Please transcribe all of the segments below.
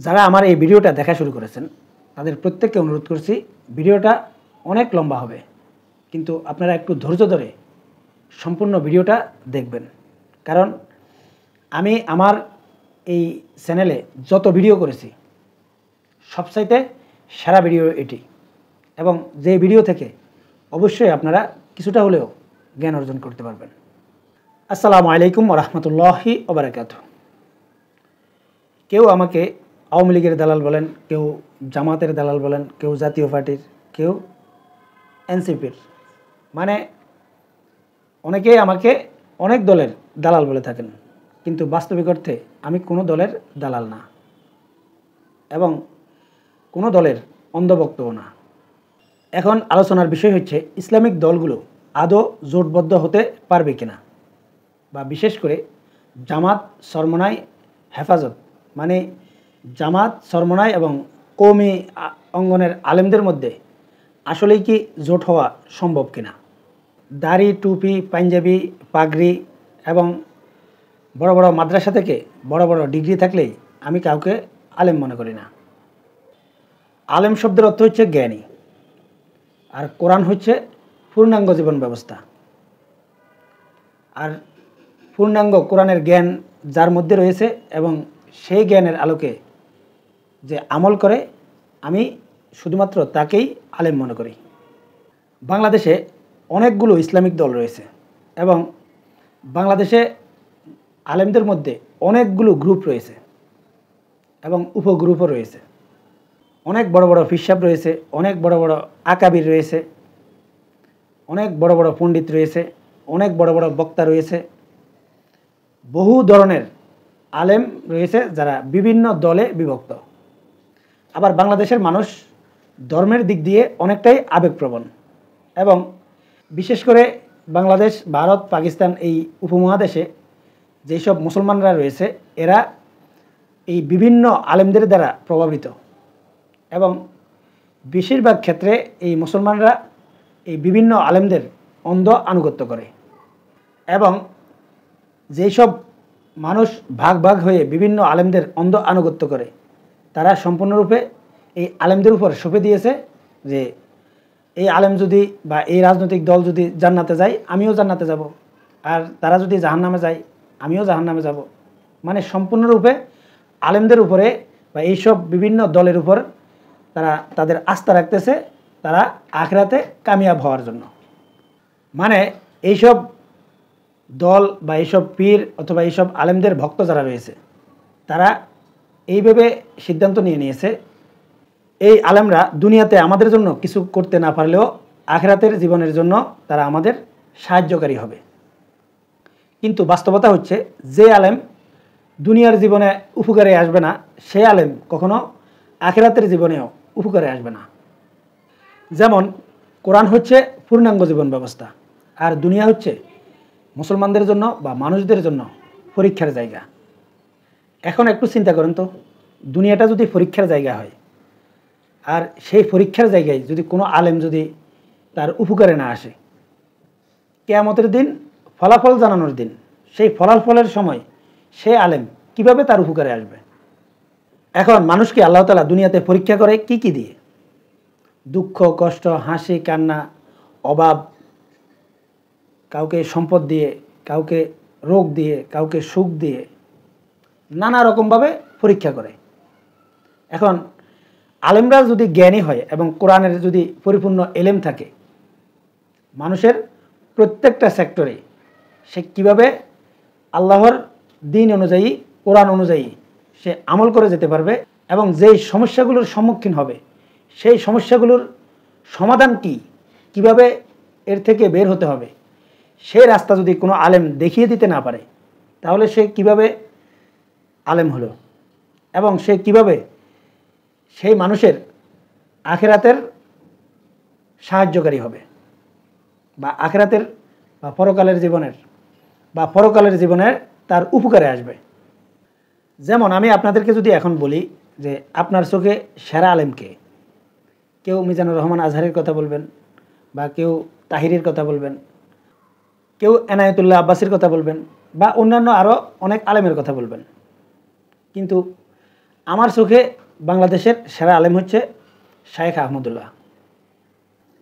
যারা আমার এই ভিডিওটা দেখা শুরু করেছেন তাদের প্রত্যেককে অনুরোধ করছি, ভিডিওটা অনেক লম্বা হবে, কিন্তু আপনারা একটু ধৈর্য ধরে সম্পূর্ণ ভিডিওটা দেখবেন। কারণ আমি আমার এই চ্যানেলে যত ভিডিও করেছি সবচাইতে সেরা ভিডিও এটি, এবং যে ভিডিও থেকে অবশ্যই আপনারা কিছুটা হলেও জ্ঞান অর্জন করতে পারবেন। আসসালামু আলাইকুম ওয়া রাহমাতুল্লাহি ওয়া বারাকাতুহু। কেউ আমাকে আওয়ামী লীগের দালাল বলেন, কেউ জামাতের দালাল বলেন, কেউ জাতীয় পার্টির, কেউ এনসিপির, মানে অনেকেই আমাকে অনেক দলের দালাল বলে থাকেন, কিন্তু বাস্তবিক অর্থে আমি কোনো দলের দালাল না এবং কোনো দলের অন্ধভক্তও না। এখন আলোচনার বিষয় হচ্ছে ইসলামিক দলগুলো আদৌ জোটবদ্ধ হতে পারবে কিনা, বা বিশেষ করে জামাত, চরমোনাই, হেফাজত, মানে জামাত, চরমোনাই এবং কওমি অঙ্গনের আলেমদের মধ্যে আসলেই কি জোট হওয়া সম্ভব কিনা। দাড়ি, টুপি, পাঞ্জাবি, পাগড়ি এবং বড় বড় মাদ্রাসা থেকে বড় বড় ডিগ্রি থাকলেই আমি কাউকে আলেম মনে করি না। আলেম শব্দের অর্থ হচ্ছে জ্ঞানী, আর কোরআন হচ্ছে পূর্ণাঙ্গ জীবন ব্যবস্থা। আর পূর্ণাঙ্গ কোরআনের জ্ঞান যার মধ্যে রয়েছে এবং সেই জ্ঞানের আলোকে যে আমল করে, আমি শুধুমাত্র তাকেই আলেম মনে করি। বাংলাদেশে অনেকগুলো ইসলামিক দল রয়েছে এবং বাংলাদেশে আলেমদের মধ্যে অনেকগুলো গ্রুপ রয়েছে এবং উপগ্রুপও রয়েছে। অনেক বড় বড় ফিসাব রয়েছে, অনেক বড় বড় আকাবির রয়েছে, অনেক বড় বড় পণ্ডিত রয়েছে, অনেক বড় বড় বক্তা রয়েছে, বহু ধরনের আলেম রয়েছে যারা বিভিন্ন দলে বিভক্ত। আবার বাংলাদেশের মানুষ ধর্মের দিক দিয়ে অনেকটাই আবেগপ্রবণ, এবং বিশেষ করে বাংলাদেশ, ভারত, পাকিস্তান এই উপমহাদেশে যেসব মুসলমানরা রয়েছে এরা এই বিভিন্ন আলেমদের দ্বারা প্রভাবিত, এবং বেশিরভাগ ক্ষেত্রে এই মুসলমানরা এই বিভিন্ন আলেমদের অন্ধ আনুগত্য করে। এবং যেই সব মানুষ ভাগ ভাগ হয়ে বিভিন্ন আলেমদের অন্ধ আনুগত্য করে, তারা সম্পূর্ণরূপে এই আলেমদের উপর সঁপে দিয়েছে যে এই আলেম যদি বা এই রাজনৈতিক দল যদি জান্নাতে যায় আমিও জান্নাতে যাব, আর তারা যদি জাহান্নামে যায় আমিও জাহান্নামে যাব। মানে সম্পূর্ণরূপে আলেমদের উপরে বা এইসব বিভিন্ন দলের উপর তারা তাদের আস্থা রাখতেছে, তারা আখিরাতে কামিয়াব হওয়ার জন্য। মানে এইসব দল বা এইসব পীর অথবা এইসব আলেমদের ভক্ত যারা রয়েছে তারা এইভাবে সিদ্ধান্ত নিয়েছে, এই আলেমরা দুনিয়াতে আমাদের জন্য কিছু করতে না পারলেও আখিরাতের জীবনের জন্য তারা আমাদের সাহায্যকারী হবে। কিন্তু বাস্তবতা হচ্ছে যে আলেম দুনিয়ার জীবনে উপকারে আসবে না, সে আলেম কখনো আখিরাতের জীবনেও উপকারে আসবে না। যেমন কোরআন হচ্ছে পূর্ণাঙ্গ জীবন ব্যবস্থা, আর দুনিয়া হচ্ছে মুসলমানদের জন্য বা মানুষদের জন্য পরীক্ষার জায়গা। এখন একটু চিন্তা করেন তো, দুনিয়াটা যদি পরীক্ষার জায়গা হয়, আর সেই পরীক্ষার জায়গায় যদি কোনো আলেম যদি তার উপকারে না আসে, কিয়ামতের দিন ফলাফল জানানোর দিন, সেই ফলাফলের সময় সে আলেম কিভাবে তার উপকারে আসবে। এখন মানুষকে আল্লাহ তাআলা দুনিয়াতে পরীক্ষা করে কি কি দিয়ে? দুঃখ, কষ্ট, হাসি, কান্না, অভাব, কাউকে সম্পদ দিয়ে, কাউকে রোগ দিয়ে, কাউকে সুখ দিয়ে, নানা রকমভাবে পরীক্ষা করে। এখন আলেমরা যদি জ্ঞানী হয় এবং কোরআনের যদি পরিপূর্ণ এলেম থাকে, মানুষের প্রত্যেকটা সেক্টরে সে কিভাবে আল্লাহর দিন অনুযায়ী, কোরআন অনুযায়ী সে আমল করে যেতে পারবে, এবং যেই সমস্যাগুলোর সম্মুখীন হবে সেই সমস্যাগুলোর সমাধান কি, কিভাবে এর থেকে বের হতে হবে, সেই রাস্তা যদি কোনো আলেম দেখিয়ে দিতে না পারে, তাহলে সে কিভাবে আলেম হলো, এবং সে কিভাবে সেই মানুষের আখিরাতের সাহায্যকারী হবে, বা আখিরাতের বা পরকালের জীবনের তার উপকারে আসবে। যেমন আমি আপনাদেরকে যদি এখন বলি যে আপনার চোখে সেরা আলেমকে, কেউ মিজানুর রহমান আজহারের কথা বলবেন, বা কেউ তাহিরের কথা বলবেন, কেউ এনায়েতুল্লাহ আব্বাসীর কথা বলবেন, বা অন্যান্য আরও অনেক আলেমের কথা বলবেন। কিন্তু আমার চোখে বাংলাদেশের সেরা আলেম হচ্ছে শায়েখ আহমদুল্লাহ।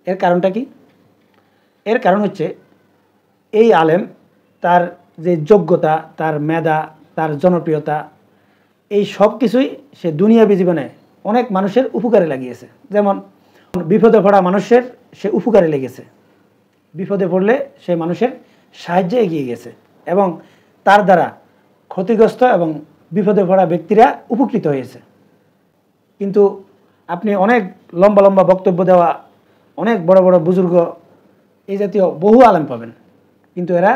এর কারণটা কি? এর কারণ হচ্ছে এই আলেম তার যে যোগ্যতা, তার মেধা, তার জনপ্রিয়তা, এই সব কিছুই সে দুনিয়াবী জীবনে অনেক মানুষের উপকারে লাগিয়েছে। যেমন বিপদে পড়া মানুষের সে উপকারে লেগেছে, বিপদে পড়লে সে মানুষের সাহায্যে এগিয়ে গেছে এবং তার দ্বারা ক্ষতিগ্রস্ত এবং বিপদে পড়া ব্যক্তিরা উপকৃত হয়েছে। কিন্তু আপনি অনেক লম্বা লম্বা বক্তব্য দেওয়া অনেক বড় বড় বুজুর্গ এই জাতীয় বহু আলেম পাবেন, কিন্তু এরা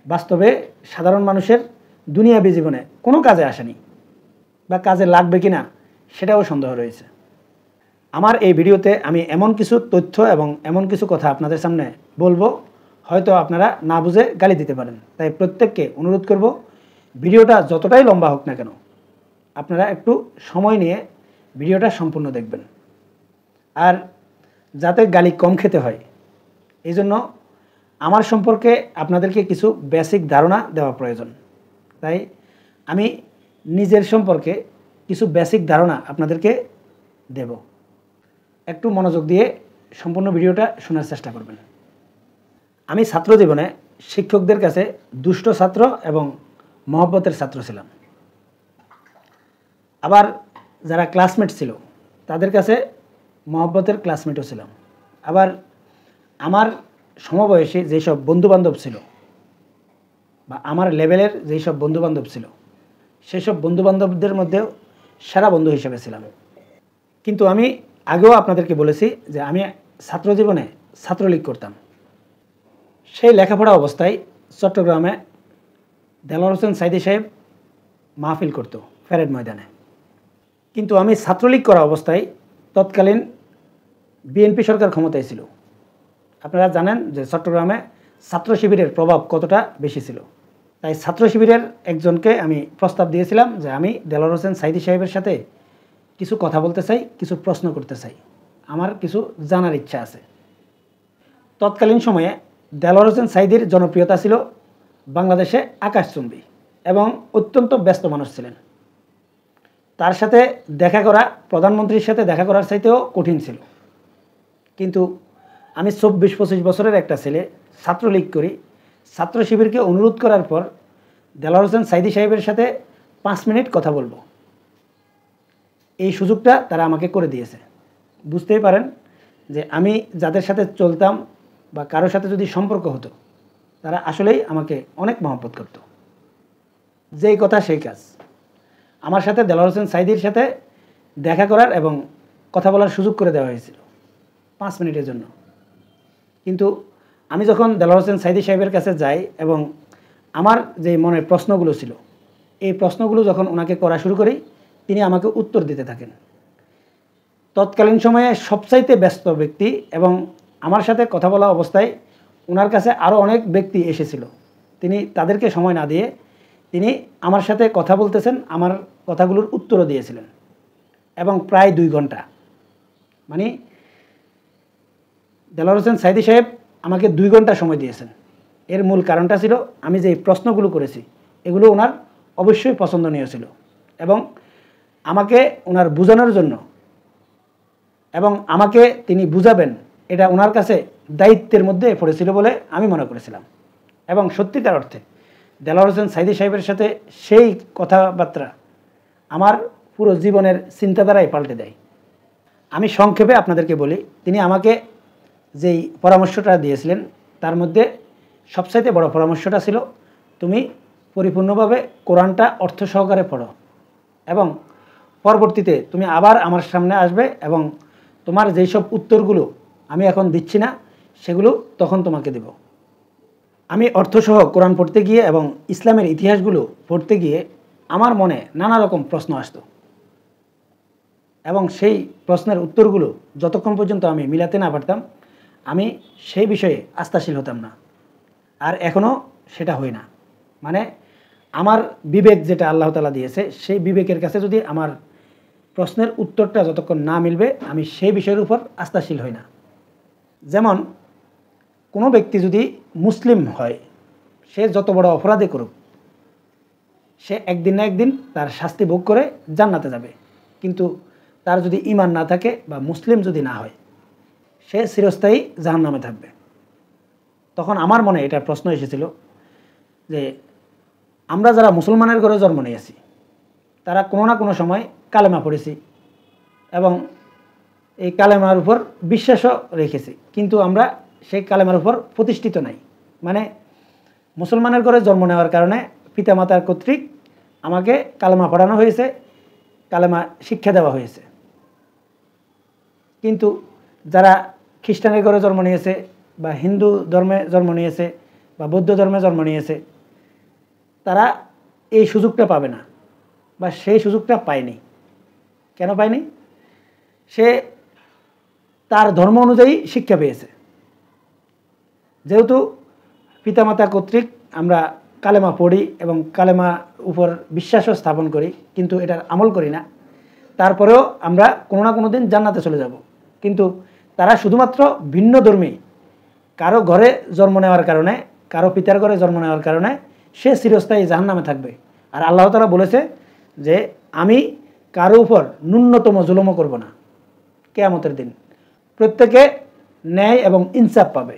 বাস্তবে সাধারণ মানুষের দুনিয়াবী জীবনে কোনো কাজে আসেনি বা কাজে লাগবে কিনা সেটাও সন্দেহ রয়েছে। আমার এই ভিডিওতে আমি এমন কিছু তথ্য এবং এমন কিছু কথা আপনাদের সামনে বলবো, হয়তো আপনারা না বুঝে গালি দিতে পারেন। তাই প্রত্যেককে অনুরোধ করব, ভিডিওটা যতটাই লম্বা হোক না কেন আপনারা একটু সময় নিয়ে ভিডিওটা সম্পূর্ণ দেখবেন। আর যাতে গালি কম খেতে হয় এই জন্য আমার সম্পর্কে আপনাদেরকে কিছু বেসিক ধারণা দেওয়া প্রয়োজন। তাই আমি নিজের সম্পর্কে কিছু বেসিক ধারণা আপনাদেরকে দেব। একটু মনোযোগ দিয়ে সম্পূর্ণ ভিডিওটা শোনার চেষ্টা করবেন। আমি ছাত্র জীবনে শিক্ষকদের কাছে দুষ্ট ছাত্র এবং মহব্বতের ছাত্র ছিলাম। আবার যারা ক্লাসমেট ছিল তাদের কাছে মহব্বতের ক্লাসমেটও ছিলাম। আবার আমার সমবয়সী যেসব বন্ধুবান্ধব ছিল বা আমার লেভেলের যেই সব বন্ধুবান্ধব ছিল সেসব বন্ধুবান্ধবদের মধ্যেও সেরা বন্ধু হিসেবে ছিলাম। কিন্তু আমি আগেও আপনাদেরকে বলেছি যে আমি ছাত্র জীবনে ছাত্রলীগ করতাম। সেই লেখাপড়া অবস্থায় চট্টগ্রামে দেলোয়ার হোসেন সাইদি সাহেব মাহফিল করত প্যারেড ময়দানে। কিন্তু আমি ছাত্রলীগ করা অবস্থায় তৎকালীন বিএনপি সরকার ক্ষমতায় ছিল। আপনারা জানেন যে চট্টগ্রামে ছাত্র শিবিরের প্রভাব কতটা বেশি ছিল। তাই ছাত্র শিবিরের একজনকে আমি প্রস্তাব দিয়েছিলাম যে আমি দেলোয়ার হোসেন সাইদি সাহেবের সাথে কিছু কথা বলতে চাই, কিছু প্রশ্ন করতে চাই, আমার কিছু জানার ইচ্ছা আছে। তৎকালীন সময়ে দেলোয়ার হোসেন সাইদির জনপ্রিয়তা ছিল বাংলাদেশে আকাশচুম্বী এবং অত্যন্ত ব্যস্ত মানুষ ছিলেন। তার সাথে দেখা করা প্রধানমন্ত্রীর সাথে দেখা করার চাইতেও কঠিন ছিল। কিন্তু আমি 24-25 বছরের একটা ছেলে, ছাত্রলীগ করি, ছাত্র শিবিরকে অনুরোধ করার পর দেলোয়ার হোসেন সাইদি সাহেবের সাথে 5 মিনিট কথা বলবো, এই সুযোগটা তারা আমাকে করে দিয়েছে। বুঝতেই পারেন যে আমি যাদের সাথে চলতাম বা কারোর সাথে যদি সম্পর্ক হতো তারা আসলেই আমাকে অনেক মহব্বত করত। যেই কথা সেই কাজ। আমার সাথে দেলোয়ার হোসেন সাইদির সাথে দেখা করার এবং কথা বলার সুযোগ করে দেওয়া হয়েছিল 5 মিনিটের জন্য। কিন্তু আমি যখন দেলোয়ার হোসেন সাইদি সাহেবের কাছে যাই এবং আমার যে মনের প্রশ্নগুলো ছিল এই প্রশ্নগুলো যখন ওনাকে করা শুরু করি তিনি আমাকে উত্তর দিতে থাকেন। তৎকালীন সময়ে সবচাইতে ব্যস্ত ব্যক্তি এবং আমার সাথে কথা বলা অবস্থায় ওনার কাছে আরও অনেক ব্যক্তি এসেছিল, তিনি তাদেরকে সময় না দিয়ে তিনি আমার সাথে কথা বলতেছেন, আমার কথাগুলোর উত্তরও দিয়েছিলেন এবং প্রায় 2 ঘন্টা। মানে দেলোয়ার হোসেন সাইদি সাহেব আমাকে 2 ঘন্টা সময় দিয়েছেন। এর মূল কারণটা ছিল আমি যে প্রশ্নগুলো করেছি এগুলো ওনার অবশ্যই পছন্দনীয় ছিল এবং আমাকে ওনার বোঝানোর জন্য এবং আমাকে তিনি বুঝাবেন এটা ওনার কাছে দায়িত্বের মধ্যে পড়েছিল বলে আমি মনে করেছিলাম। এবং সত্যিকার অর্থে দেলোয়ার হোসেন সাইদি সাহেবের সাথে সেই কথাবার্তা আমার পুরো জীবনের চিন্তাধারাই পাল্টে দেয়। আমি সংক্ষেপে আপনাদেরকে বলি, তিনি আমাকে যেই পরামর্শটা দিয়েছিলেন তার মধ্যে সবচাইতে বড় পরামর্শটা ছিল তুমি পরিপূর্ণভাবে কোরআনটা অর্থ সহকারে পড়ো এবং পরবর্তীতে তুমি আবার আমার সামনে আসবে এবং তোমার যেই সব উত্তরগুলো আমি এখন দিচ্ছি না সেগুলো তখন তোমাকে দেব। আমি অর্থসহ কোরআন পড়তে গিয়ে এবং ইসলামের ইতিহাসগুলো পড়তে গিয়ে আমার মনে নানা রকম প্রশ্ন আসতো এবং সেই প্রশ্নের উত্তরগুলো যতক্ষণ পর্যন্ত আমি মিলাতে না পারতাম আমি সেই বিষয়ে আস্থাশীল হতাম না। আর এখনও সেটা হয় না। মানে আমার বিবেক যেটা আল্লাহ তাআলা দিয়েছে সেই বিবেকের কাছে যদি আমার প্রশ্নের উত্তরটা যতক্ষণ না মিলবে আমি সেই বিষয়ের উপর আস্থাশীল হই না। যেমন কোনো ব্যক্তি যদি মুসলিম হয় সে যত বড় অপরাধী করুক সে একদিন না একদিন তার শাস্তি ভোগ করে জান্নাতে যাবে। কিন্তু তার যদি ঈমান না থাকে বা মুসলিম যদি না হয়, সে চিরস্থায়ী জাহান্নামে থাকবে। তখন আমার মনে এটা প্রশ্ন এসেছিল যে আমরা যারা মুসলমানের ঘরে জন্ম নিয়েছি, তারা কোনো না কোনো সময় কালেমা পড়েছি এবং এই কালেমার উপর বিশ্বাসও রেখেছি, কিন্তু আমরা সেই কালেমার উপর প্রতিষ্ঠিত নাই। মানে মুসলমানের ঘরে জন্ম নেওয়ার কারণে পিতামাতার কর্তৃক আমাকে কালেমা পড়ানো হয়েছে, কালেমা শিক্ষা দেওয়া হয়েছে। কিন্তু যারা খ্রিস্টানের ঘরে জন্ম নিয়েছে বা হিন্দু ধর্মে জন্ম নিয়েছে বা বৌদ্ধ ধর্মে জন্ম নিয়েছে, তারা এই সুযোগটা পাবে না বা সেই সুযোগটা পায়নি। কেন পায়নি? সে তার ধর্ম অনুযায়ী শিক্ষা পেয়েছে। যেহেতু পিতামাতা কর্তৃক আমরা কালেমা পড়ি এবং কালেমা উপর বিশ্বাসও স্থাপন করি, কিন্তু এটার আমল করি না, তারপরেও আমরা কোনো না কোনো দিন জান্নাতে চলে যাব। কিন্তু তারা শুধুমাত্র ভিন্ন ধর্মী, কারো ঘরে জন্ম নেওয়ার কারণে, কারো পিতার ঘরে জন্ম নেওয়ার কারণে সে চিরস্থায়ী জাহান্নামে থাকবে। আর আল্লাহ তাআলা বলেছে যে আমি কারো উপর ন্যূনতম জুলুমও করব না কিয়ামতের দিন। প্রত্যেকে ন্যায় এবং ইনসাফ পাবে।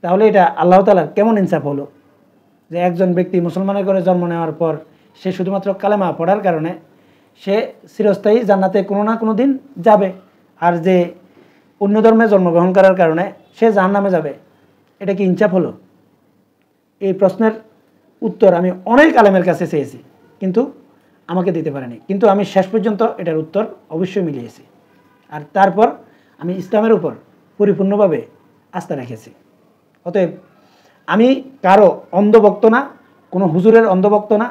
তাহলে এটা আল্লাহ তাআলার কেমন ইনসাফ হলো যে একজন ব্যক্তি মুসলমানের ঘরে জন্ম নেওয়ার পর সে শুধুমাত্র কালেমা পড়ার কারণে সে চিরস্থায়ী জান্নাতে কোনো না কোনো দিন যাবে, আর যে অন্য ধর্মে জন্মগ্রহণ করার কারণে সে জাহান্নামে যাবে। এটা কি ইনসাফ হলো? এই প্রশ্নের উত্তর আমি অনেক আলেমের কাছে চেয়েছি, কিন্তু আমাকে দিতে পারেনি। কিন্তু আমি শেষ পর্যন্ত এটার উত্তর অবশ্যই মিলিয়েছি। আর তারপর আমি ইসলামের উপর পরিপূর্ণভাবে আস্থা রেখেছি। অতএব আমি কারো অন্ধভক্ত না, কোনো হুজুরের অন্ধভক্ত না,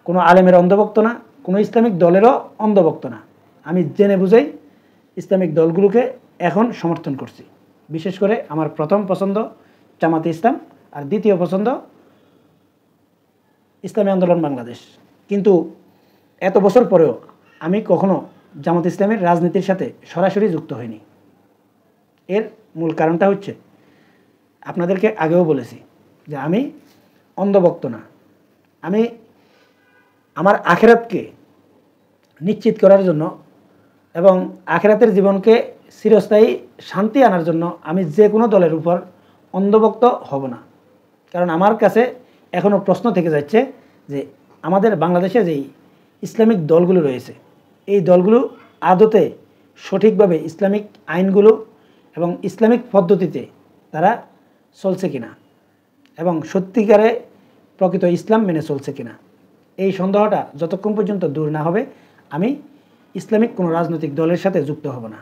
কোনো আলেমের অন্ধভক্ত না, কোনো ইসলামিক দলেরও অন্ধভক্ত না। আমি জেনে বুঝেই ইসলামিক দলগুলোকে এখন সমর্থন করছি। বিশেষ করে আমার প্রথম পছন্দ জামাতে ইসলাম, আর দ্বিতীয় পছন্দ ইসলামী আন্দোলন বাংলাদেশ। কিন্তু এত বছর পরেও আমি কখনো জামাত ইসলামের রাজনীতির সাথে সরাসরি যুক্ত হইনি। এর মূল কারণটা হচ্ছে, আপনাদেরকে আগেও বলেছি যে আমি অন্ধভক্ত না। আমি আমার আখিরাতকে নিশ্চিত করার জন্য এবং আখিরাতের জীবনকে চিরস্থায়ী শান্তি আনার জন্য আমি যে কোনো দলের উপর অন্ধভক্ত হব না। কারণ আমার কাছে এখনও প্রশ্ন থেকে যাচ্ছে যে আমাদের বাংলাদেশে যেই ইসলামিক দলগুলো রয়েছে, এই দলগুলো আদতে সঠিকভাবে ইসলামিক আইনগুলো এবং ইসলামিক পদ্ধতিতে তারা চলছে কিনা এবং সত্যিকারে প্রকৃত ইসলাম মেনে চলছে কিনা। এই সন্দেহটা যতক্ষণ পর্যন্ত দূর না হবে আমি ইসলামিক কোনো রাজনৈতিক দলের সাথে যুক্ত হব না।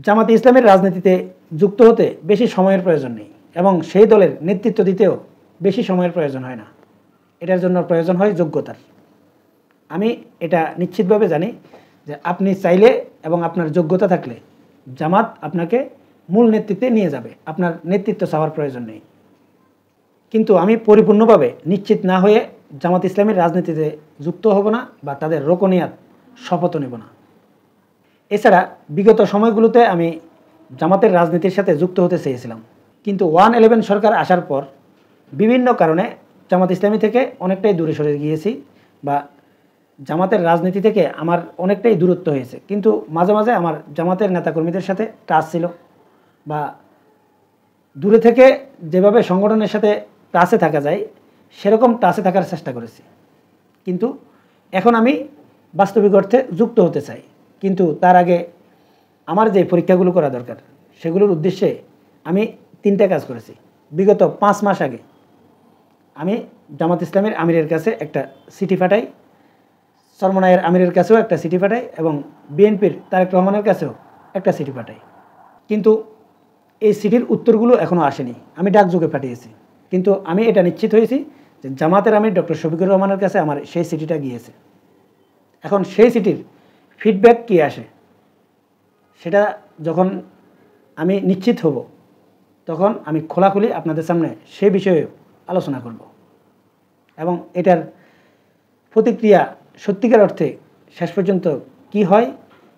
জামাতে ইসলামের রাজনীতিতে যুক্ত হতে বেশি সময়ের প্রয়োজন নেই এবং সেই দলের নেতৃত্ব দিতেও বেশি সময়ের প্রয়োজন হয় না। এটার জন্য প্রয়োজন হয় যোগ্যতার। আমি এটা নিশ্চিতভাবে জানি যে আপনি চাইলে এবং আপনার যোগ্যতা থাকলে জামাত আপনাকে মূল নেতৃত্বে নিয়ে যাবে, আপনার নেতৃত্ব চাওয়ার প্রয়োজন নেই। কিন্তু আমি পরিপূর্ণভাবে নিশ্চিত না হয়ে জামাত ইসলামের রাজনীতিতে যুক্ত হব না বা তাদের রোকনিয়াত শপথও নেব না। এছাড়া বিগত সময়গুলোতে আমি জামাতের রাজনীতির সাথে যুক্ত হতে চেয়েছিলাম, কিন্তু 111 সরকার আসার পর বিভিন্ন কারণে জামাত ইসলামী থেকে অনেকটাই দূরে সরে গিয়েছি বা জামাতের রাজনীতি থেকে আমার অনেকটাই দূরত্ব হয়েছে। কিন্তু মাঝে মাঝে আমার জামাতের নেতাকর্মীদের সাথে টাচ ছিল বা দূরে থেকে যেভাবে সংগঠনের সাথে টাচে থাকা যায় সেরকম টাচে থাকার চেষ্টা করেছি। কিন্তু এখন আমি বাস্তবিক অর্থে যুক্ত হতে চাই, কিন্তু তার আগে আমার যে পরীক্ষাগুলো করা দরকার সেগুলোর উদ্দেশ্যে আমি 3টা কাজ করেছি। বিগত 5 মাস আগে আমি জামাত ইসলামের আমিরের কাছে একটা চিঠি পাঠাই, চরমনায়ের আমিরের কাছেও একটা চিঠি পাঠাই এবং বিএনপির তারেক রহমানের কাছেও একটা চিঠি পাঠাই। কিন্তু এই চিঠির উত্তরগুলো এখনও আসেনি, আমি ডাকযোগে পাঠিয়েছি। কিন্তু আমি এটা নিশ্চিত হয়েছি যে জামাতের আমির ডক্টর শফিকুর রহমানের কাছে আমার সেই চিঠিটা গিয়েছে। এখন সেই চিঠির ফিডব্যাক কী আসে সেটা যখন আমি নিশ্চিত হব তখন আমি খোলাখুলি আপনাদের সামনে সে বিষয়ে আলোচনা করব এবং এটার প্রতিক্রিয়া সত্যিকার অর্থে শেষ পর্যন্ত কি হয়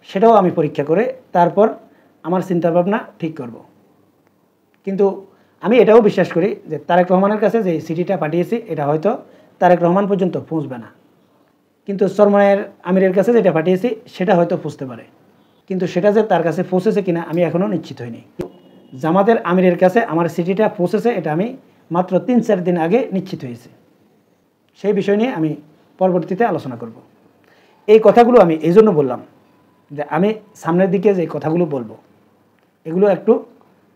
সেটাও আমি পরীক্ষা করে তারপর আমার চিন্তাভাবনা ঠিক করব। কিন্তু আমি এটাও বিশ্বাস করি যে তারেক রহমানের কাছে যে চিঠিটা পাঠিয়েছি এটা হয়তো তারেক রহমান পর্যন্ত পৌঁছবে না। কিন্তু চরমনাইয়ের আমিরের কাছে যেটা পাঠিয়েছি সেটা হয়তো পৌঁছতে পারে, কিন্তু সেটা যে তার কাছে পৌঁছেছে কিনা আমি এখনও নিশ্চিত হইনি। জামাতের আমিরের কাছে আমার চিঠিটা পৌঁছেছে এটা আমি মাত্র 3-4 দিন আগে নিশ্চিত হয়েছি। সেই বিষয় নিয়ে আমি পরবর্তীতে আলোচনা করব। এই কথাগুলো আমি এই জন্য বললাম যে আমি সামনের দিকে যে কথাগুলো বলবো এগুলো একটু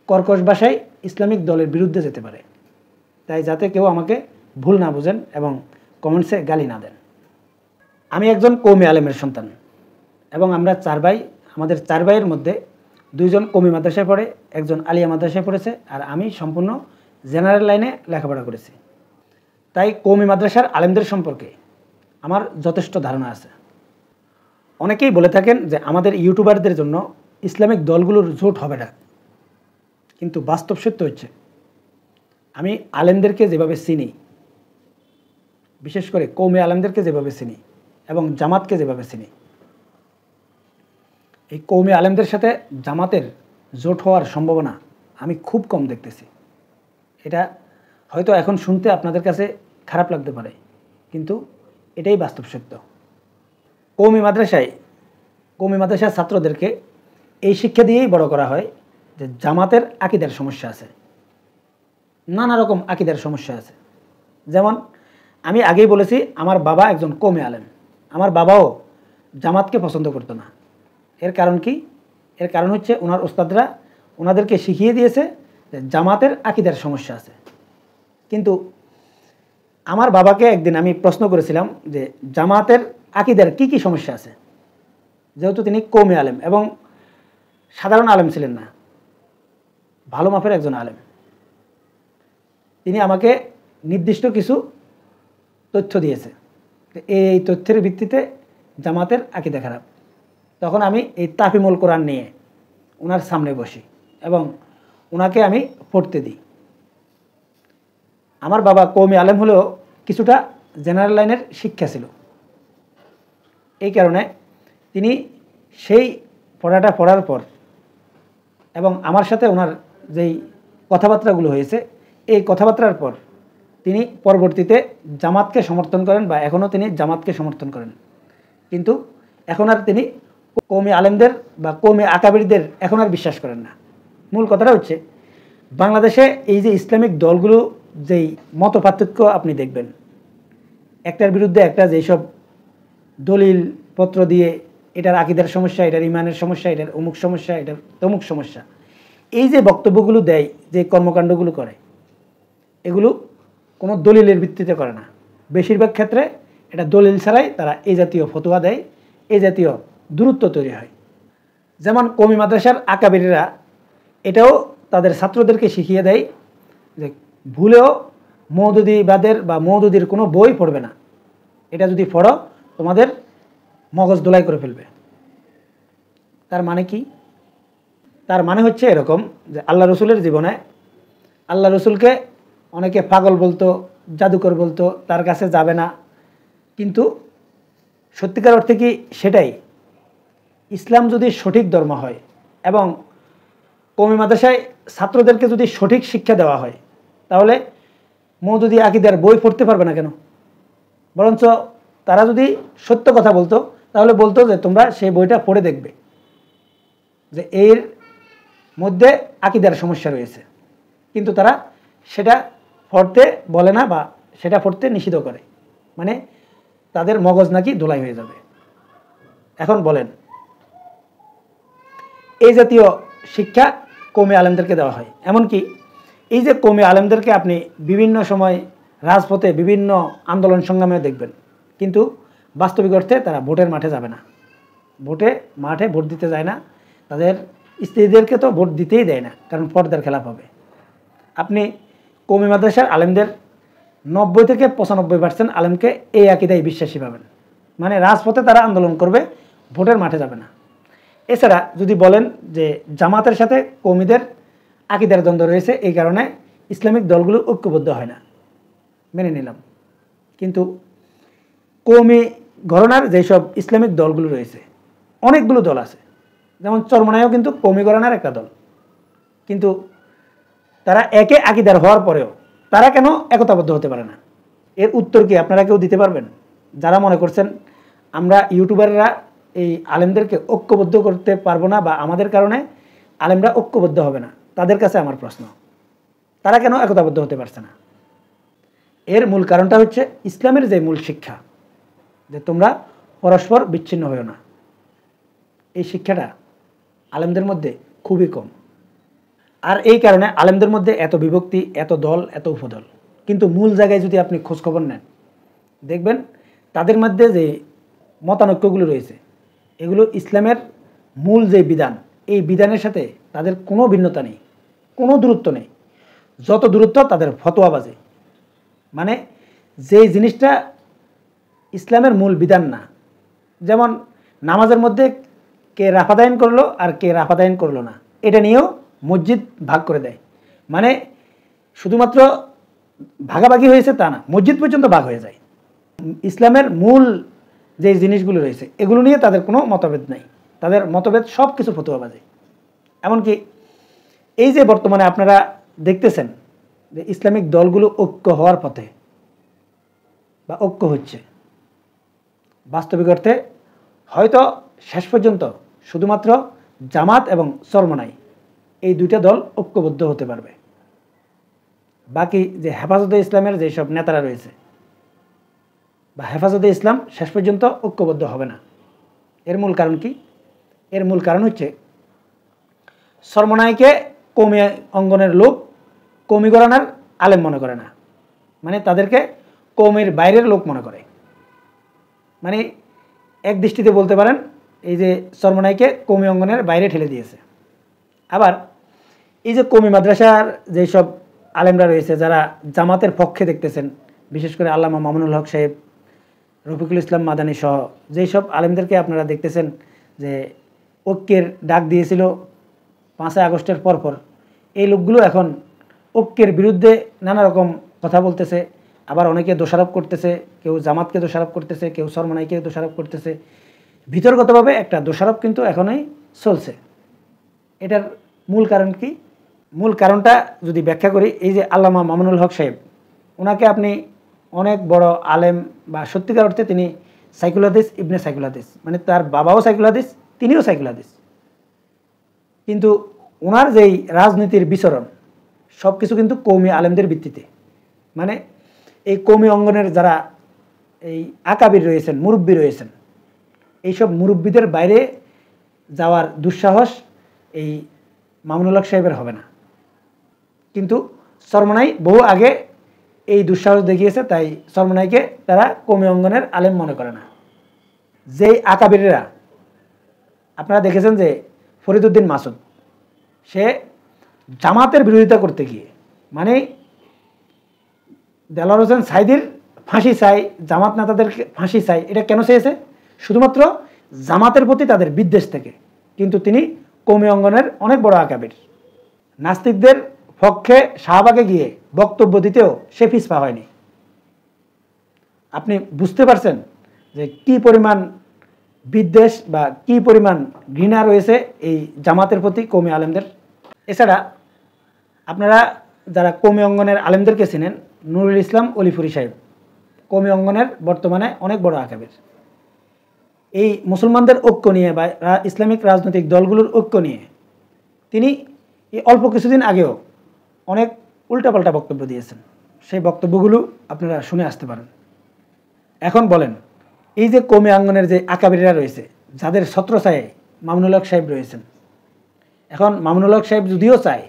কর্কশ ভাষায় ইসলামিক দলের বিরুদ্ধে যেতে পারে, তাই যাতে কেউ আমাকে ভুল না বুঝেন এবং কমেন্টসে গালি না দেন। আমি একজন কওমি আলেমের সন্তান এবং আমরা 4 ভাই। আমাদের 4 ভাইয়ের মধ্যে 2 জন কওমি মাদ্রাসায় পড়ে, একজন আলিয়া মাদ্রাসায় পড়েছে, আর আমি সম্পূর্ণ জেনারেল লাইনে লেখাপড়া করেছি। তাই কওমি মাদ্রাসার আলেমদের সম্পর্কে আমার যথেষ্ট ধারণা আছে। অনেকেই বলে থাকেন যে আমাদের ইউটিউবারদের জন্য ইসলামিক দলগুলোর জোট হবে না, কিন্তু বাস্তব সত্য হচ্ছে আমি আলেমদেরকে যেভাবে চিনি, বিশেষ করে কওমি আলেমদেরকে যেভাবে চিনি এবং জামাতকে যেভাবে চিনি, এই কওমি আলেমদের সাথে জামাতের জোট হওয়ার সম্ভাবনা আমি খুব কম দেখতেছি। এটা হয়তো এখন শুনতে আপনাদের কাছে খারাপ লাগতে পারে, কিন্তু এটাই বাস্তব সত্য। কওমি মাদ্রাসার ছাত্রদেরকে এই শিক্ষা দিয়েই বড় করা হয় যে জামাতের আকীদার সমস্যা আছে, নানা রকম আকীদার সমস্যা আছে। যেমন আমি আগেই বলেছি আমার বাবা একজন কওমি আলেম, আমার বাবাও জামাতকে পছন্দ করতো না। এর কারণ কি? এর কারণ হচ্ছে ওনার ওস্তাদরা ওনাদেরকে শিখিয়ে দিয়েছে যে জামাতের আকীদার সমস্যা আছে। কিন্তু আমার বাবাকে একদিন আমি প্রশ্ন করেছিলাম যে জামাতের আকীদার কি কি সমস্যা আছে, যেহেতু তিনি কওমি আলেম এবং সাধারণ আলেম ছিলেন না, ভালো মাপের একজন আলেম। তিনি আমাকে নির্দিষ্ট কিছু তথ্য দিয়েছে, এই তথ্যের ভিত্তিতে জামাতের আকীদা খারাপ। তখন আমি এই তাফিমুল কোরআন নিয়ে ওনার সামনে বসি এবং ওনাকে আমি পড়তে দিই। আমার বাবা কওমি আলেম হলেও কিছুটা জেনারেল লাইনের শিক্ষা ছিল, এই কারণে তিনি সেই পড়াটা পড়ার পর এবং আমার সাথে ওনার যেই কথাবার্তাগুলো হয়েছে এই কথাবার্তার পর তিনি পরবর্তীতে জামাতকে সমর্থন করেন বা এখনও তিনি জামাতকে সমর্থন করেন। কিন্তু এখন আর তিনি কওমি আলেমদের বা কওমি আকাবিরদের এখন আর বিশ্বাস করেন না। মূল কথাটা হচ্ছে বাংলাদেশে এই যে ইসলামিক দলগুলো যেই মত পার্থক্য আপনি দেখবেন, একটার বিরুদ্ধে একটা যেসব দলিল পত্র দিয়ে এটার আকীদার সমস্যা, এটার ইমানের সমস্যা, এটার অমুক সমস্যা, এটার তমুক সমস্যা, এই যে বক্তব্যগুলো দেয়, যে কর্মকাণ্ডগুলো করে, এগুলো কোনো দলিলের ভিত্তিতে করে না। বেশিরভাগ ক্ষেত্রে এটা দলিল ছাড়াই তারা এই জাতীয় ফতোয়া দেয়, এই জাতীয় দূরত্ব তৈরি হয়। যেমন কওমি মাদ্রাসার আকাবিররা এটাও তাদের ছাত্রদেরকে শিখিয়ে দেয় যে ভুলেও মওদুদিবাদের বা মওদুদির কোনো বই পড়বে না, এটা যদি পড়ো তোমাদের মগজ ধোলাই করে ফেলবে। তার মানে কি? তার মানে হচ্ছে এরকম যে আল্লাহ রসুলের জীবনে আল্লাহ রসুলকে অনেকে পাগল বলতো, জাদুকর বলতো, তার কাছে যাবে না। কিন্তু সত্যিকার অর্থে কি সেটাই? ইসলাম যদি সঠিক ধর্ম হয় এবং কওমি মাদ্রাসায় ছাত্রদেরকে যদি সঠিক শিক্ষা দেওয়া হয়, তাহলে মওদুদি আকীদার বই পড়তে পারবে না কেন? বরঞ্চ তারা যদি সত্য কথা বলতো তাহলে বলতো যে তোমরা সেই বইটা পড়ে দেখবে যে এর মধ্যে আকীদার সমস্যা রয়েছে। কিন্তু তারা সেটা পড়তে বলে না বা সেটা পড়তে নিষিদ্ধ করে, মানে তাদের মগজ নাকি ধোলাই হয়ে যাবে। এখন বলেন, এই জাতীয় শিক্ষা কওমি আলেমদেরকে দেওয়া হয়। এমনকি এই যে কওমি আলেমদেরকে আপনি বিভিন্ন সময় রাজপথে বিভিন্ন আন্দোলন সংগ্রামে দেখবেন, কিন্তু বাস্তবিক অর্থে তারা ভোটের মাঠে যাবে না, মাঠে ভোট দিতে যায় না, তাদের স্ত্রীদেরকে তো ভোট দিতেই দেয় না, কারণ পর্দার খেলাপ হবে। আপনি কওমি মাদ্রাসার আলেমদের 90 থেকে 95% আলেমকে এই আকীদায় বিশ্বাসী পাবেন, মানে রাজপথে তারা আন্দোলন করবে, ভোটের মাঠে যাবে না। এছাড়া যদি বলেন যে জামাতের সাথে কওমিদের আকীদার দ্বন্দ্ব রয়েছে, এই কারণে ইসলামিক দলগুলো ঐক্যবদ্ধ হয় না, মেনে নিলাম। কিন্তু কওমি ঘরানার যেসব ইসলামিক দলগুলো রয়েছে, অনেকগুলো দল আছে, যেমন চরমনাইও কিন্তু কওমি ঘরানার একটা দল, কিন্তু তারা একে আকীদার হওয়ার পরেও তারা কেন একতাবদ্ধ হতে পারে না? এর উত্তর কি আপনারা কেউ দিতে পারবেন? যারা মনে করছেন আমরা ইউটিউবাররা এই আলেমদেরকে ঐক্যবদ্ধ করতে পারবো না বা আমাদের কারণে আলেমরা ঐক্যবদ্ধ হবে না, তাদের কাছে আমার প্রশ্ন, তারা কেন একতাবদ্ধ হতে পারছে না? এর মূল কারণটা হচ্ছে ইসলামের যে মূল শিক্ষা, যে তোমরা পরস্পর বিচ্ছিন্ন হও না, এই শিক্ষাটা আলেমদের মধ্যে খুবই কম। আর এই কারণে আলেমদের মধ্যে এত বিভক্তি, এত দল, এত উপদল। কিন্তু মূল জায়গায় যদি আপনি খোঁজখবর নেন, দেখবেন তাদের মধ্যে যে মতানৈক্যগুলো রয়েছে এগুলো ইসলামের মূল যে বিধান, এই বিধানের সাথে তাদের কোনো ভিন্নতা নেই, কোনো দূরত্ব নেই। যত দূরত্ব তাদের ফতোয়াবাজি, মানে যেই জিনিসটা ইসলামের মূল বিধান না। যেমন নামাজের মধ্যে কে রাফাদাইন করলো আর কে রাফাদাইন করলো না, এটা নিয়েও মসজিদ ভাগ করে দেয়। মানে শুধুমাত্র ভাগাভাগি হয়েছে তা না, মসজিদ পর্যন্ত ভাগ হয়ে যায়। ইসলামের মূল যে জিনিসগুলো রয়েছে এগুলো নিয়ে তাদের কোনো মতভেদ নাই, তাদের মতভেদ সব কিছু ফতোয়াবাজি। এমনকি এই যে বর্তমানে আপনারা দেখতেছেন যে ইসলামিক দলগুলো ঐক্য হওয়ার পথে বা ঐক্য হচ্ছে, বাস্তবিক অর্থে হয়তো শেষ পর্যন্ত শুধুমাত্র জামাত এবং চরমনাই এই দুইটা দল ঐক্যবদ্ধ হতে পারবে। বাকি যে হেফাজতে ইসলামের যেসব নেতারা রয়েছে বা হেফাজতে ইসলাম শেষ পর্যন্ত ঐক্যবদ্ধ হবে না। এর মূল কারণ কি? এর মূল কারণ হচ্ছে চরমনাইকে কৌমি অঙ্গনের লোক কৌমি ঘরানার আলেম মনে করে না, মানে তাদেরকে কৌমির বাইরের লোক মনে করে। মানে এক দৃষ্টিতে বলতে পারেন এই যে চরমনাইকে কৌমি অঙ্গনের বাইরে ঠেলে দিয়েছে। আবার এই যে কৌমি মাদ্রাসার যেসব আলেমরা রয়েছে যারা জামাতের পক্ষে দেখতেছেন, বিশেষ করে আল্লামা মামুনুল হক সাহেব, রফিকুল ইসলাম মাদানী সহ যেই সব আলেমদেরকে আপনারা দেখতেছেন যে ঐক্যের ডাক দিয়েছিল 5ই আগস্টের পরপর, এই লোকগুলো এখন ঐক্যের বিরুদ্ধে নানা রকম কথা বলতেছে। আবার অনেকে দোষারোপ করতেছে, কেউ জামাতকে দোষারোপ করতেছে, কেউ চরমনাইকে দোষারোপ করতেছে। ভিতরগতভাবে একটা দোষারোপ কিন্তু এখনই চলছে। এটার মূল কারণ কি? মূল কারণটা যদি ব্যাখ্যা করি, এই যে আল্লামা মামুনুল হক সাহেব, ওনাকে আপনি অনেক বড় আলেম বা সত্যিকার অর্থে তিনি সাইকুল হাদিস, ইবনে সাইকুল হাদিস, মানে তার বাবাও সাইকুল হাদিস, তিনিও সাইকুল হাদিস। কিন্তু ওনার যেই রাজনীতির বিচরণ সব কিছু কিন্তু কৌমি আলেমদের ভিত্তিতে, মানে এই কৌমি অঙ্গনের যারা এই আকাবির রয়েছেন, মুরব্বী রয়েছেন, এইসব মুরব্বীদের বাইরে যাওয়ার দুঃসাহস এই মামুনুল হক সাহেবের হবে না। কিন্তু চরমনাই বহু আগে এই দুঃসাহস দেখিয়েছে, তাই চরমনাইকে তারা কৌমি অঙ্গনের আলেম মনে করে না। যেই আকাবিরেরা আপনারা দেখেছেন যে ফরিদউদ্দিন মাসুদ, সে জামাতের বিরোধিতা করতে গিয়ে, মানে দেলোয়ার হোসেন সাইদির ফাঁসি চাই, জামাত নেতাদের ফাঁসি চাই, এটা কেন চেয়েছে? শুধুমাত্র জামাতের প্রতি তাদের বিদ্বেষ থেকে। কিন্তু তিনি কৌমি অঙ্গনের অনেক বড় আকাবির। নাস্তিকদের পক্ষে শাহবাগে গিয়ে বক্তব্য দিতেও সে পিছপা হয়নি। আপনি বুঝতে পারছেন যে কি পরিমাণ বিদ্বেষ বা কি পরিমাণ ঘৃণা রয়েছে এই জামাতের প্রতি কৌমি আলেমদের। এছাড়া আপনারা যারা কৌমি অঙ্গনের আলেমদেরকে চেনেন, নুরুল ইসলাম অলিপুরি সাহেব কৌমি অঙ্গনের বর্তমানে অনেক বড় আকাবির। এই মুসলমানদের ঐক্য নিয়ে বা ইসলামিক রাজনৈতিক দলগুলোর ঐক্য নিয়ে তিনি এই অল্প কিছুদিন আগেও অনেক উল্টাপাল্টা বক্তব্য দিয়েছেন। সেই বক্তব্যগুলো আপনারা শুনে আসতে পারেন। এখন বলেন, এই যে কৌমি অঙ্গনের যে আকাবিরা রয়েছে, যাদের ছত্রছায়ায় মামুনুল হক সাহেব রয়েছেন, এখন মামুনুল হক সাহেব যদিও চায়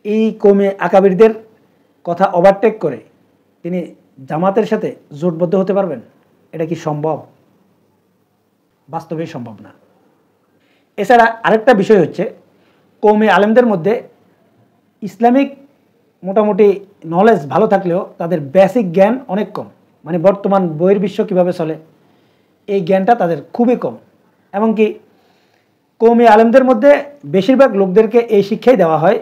এই কৌমি আকাবিরদের কথা ওভারটেক করে তিনি জামাতের সাথে জোটবদ্ধ হতে পারবেন? এটা কি সম্ভব? বাস্তবেই সম্ভব না। এছাড়া আরেকটা বিষয় হচ্ছে, কৌমি আলেমদের মধ্যে ইসলামিক মোটামুটি নলেজ ভালো থাকলেও তাদের বেসিক জ্ঞান অনেক কম। মানে বর্তমান বহির্বিশ্ব কীভাবে চলে এই জ্ঞানটা তাদের খুবই কম। এমনকি কৌমি আলেমদের মধ্যে বেশিরভাগ লোকদেরকে এই শিক্ষাই দেওয়া হয়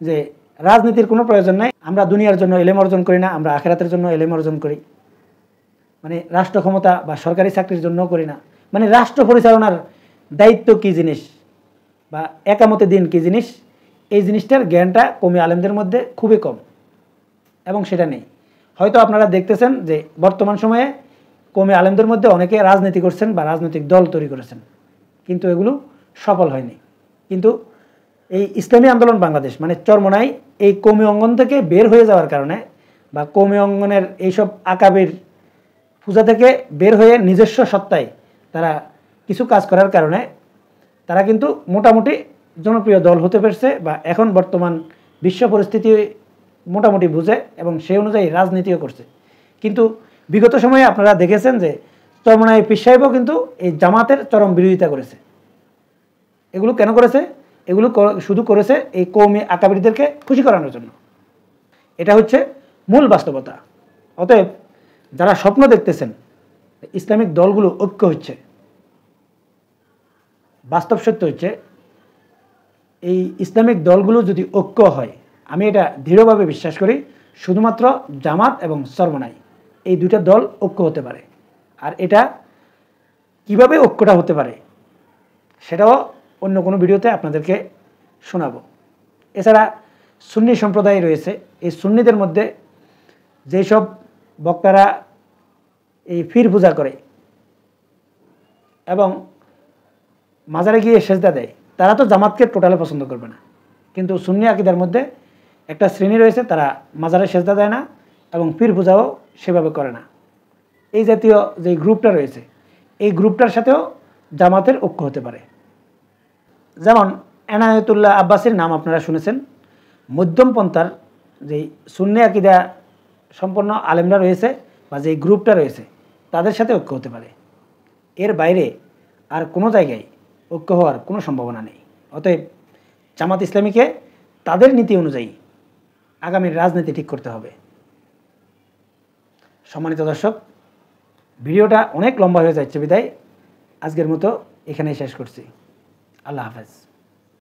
যে রাজনীতির কোনো প্রয়োজন নাই, আমরা দুনিয়ার জন্য এলেম অর্জন করি না, আমরা আখিরাতের জন্য এলেম অর্জন করি। মানে রাষ্ট্র ক্ষমতা বা সরকারি চাকরির জন্য করি না, মানে রাষ্ট্র পরিচালনার দায়িত্ব কী জিনিস বা একামতে দিন কী জিনিস, এই জিনিসটার জ্ঞানটা কৌমি আলেমদের মধ্যে খুবই কম এবং সেটা নেই। হয়তো আপনারা দেখতেছেন যে বর্তমান সময়ে কওমি আলেমদের মধ্যে অনেকে রাজনীতি করছেন বা রাজনৈতিক দল তৈরি করেছেন, কিন্তু এগুলো সফল হয়নি। কিন্তু এই ইসলামী আন্দোলন বাংলাদেশ মানে চরমোনাই এই কওমি অঙ্গন থেকে বের হয়ে যাওয়ার কারণে বা কওমি অঙ্গনের এইসব আকাবির পূজা থেকে বের হয়ে নিজস্ব সত্তায় তারা কিছু কাজ করার কারণে তারা কিন্তু মোটামুটি জনপ্রিয় দল হতে পেরেছে বা এখন বর্তমান বিশ্ব পরিস্থিতি মোটামুটি বুঝে এবং সেই অনুযায়ী রাজনীতিও করছে। কিন্তু বিগত সময়ে আপনারা দেখেছেন যে চরমোনাই পীর সাহেবও কিন্তু এই জামাতের চরম বিরোধিতা করেছে। এগুলো কেন করেছে? এগুলো শুধু করেছে এই কওমি আকাবিরদেরকে খুশি করানোর জন্য। এটা হচ্ছে মূল বাস্তবতা। অতএব যারা স্বপ্ন দেখতেছেন ইসলামিক দলগুলো ঐক্য হচ্ছে, বাস্তব সত্য হচ্ছে এই ইসলামিক দলগুলো যদি ঐক্য হয়, আমি এটা দৃঢ়ভাবে বিশ্বাস করি শুধুমাত্র জামাত এবং চরমোনাই এই দুইটা দল ঐক্য হতে পারে। আর এটা কিভাবে ঐক্যটা হতে পারে সেটাও অন্য কোনো ভিডিওতে আপনাদেরকে শোনাবো। এছাড়া সুন্নি সম্প্রদায় রয়েছে, এই সুন্নিদের মধ্যে যেসব বক্তারা এই পীর পূজা করে এবং মাজারে গিয়ে সেজদা দেয়, তারা তো জামাতকে টোটালে পছন্দ করবে না। কিন্তু সুন্নি আকীদার মধ্যে একটা শ্রেণী রয়েছে, তারা মাজারে সেজদা দেয় না এবং পীর পূজাও সেভাবে করে না। এই জাতীয় যে গ্রুপটা রয়েছে এই গ্রুপটার সাথেও জামাতের ঐক্য হতে পারে। যেমন এনায়েতুল্লাহ আব্বাসীর নাম আপনারা শুনেছেন। মধ্যমপন্থার যেই সুন্নি আকীদা সম্পন্ন আলেমরা রয়েছে বা যেই গ্রুপটা রয়েছে তাদের সাথে ঐক্য হতে পারে। এর বাইরে আর কোনো জায়গায় ঐক্য হওয়ার কোনো সম্ভাবনা নেই। অতএব জামাত ইসলামীকে তাদের নীতি অনুযায়ী আগামীর রাজনীতি ঠিক করতে হবে। সম্মানিত দর্শক, ভিডিওটা অনেক লম্বা হয়ে যাচ্ছে বিদায় আজকের মতো এখানেই শেষ করছি। আল্লাহ হাফেজ।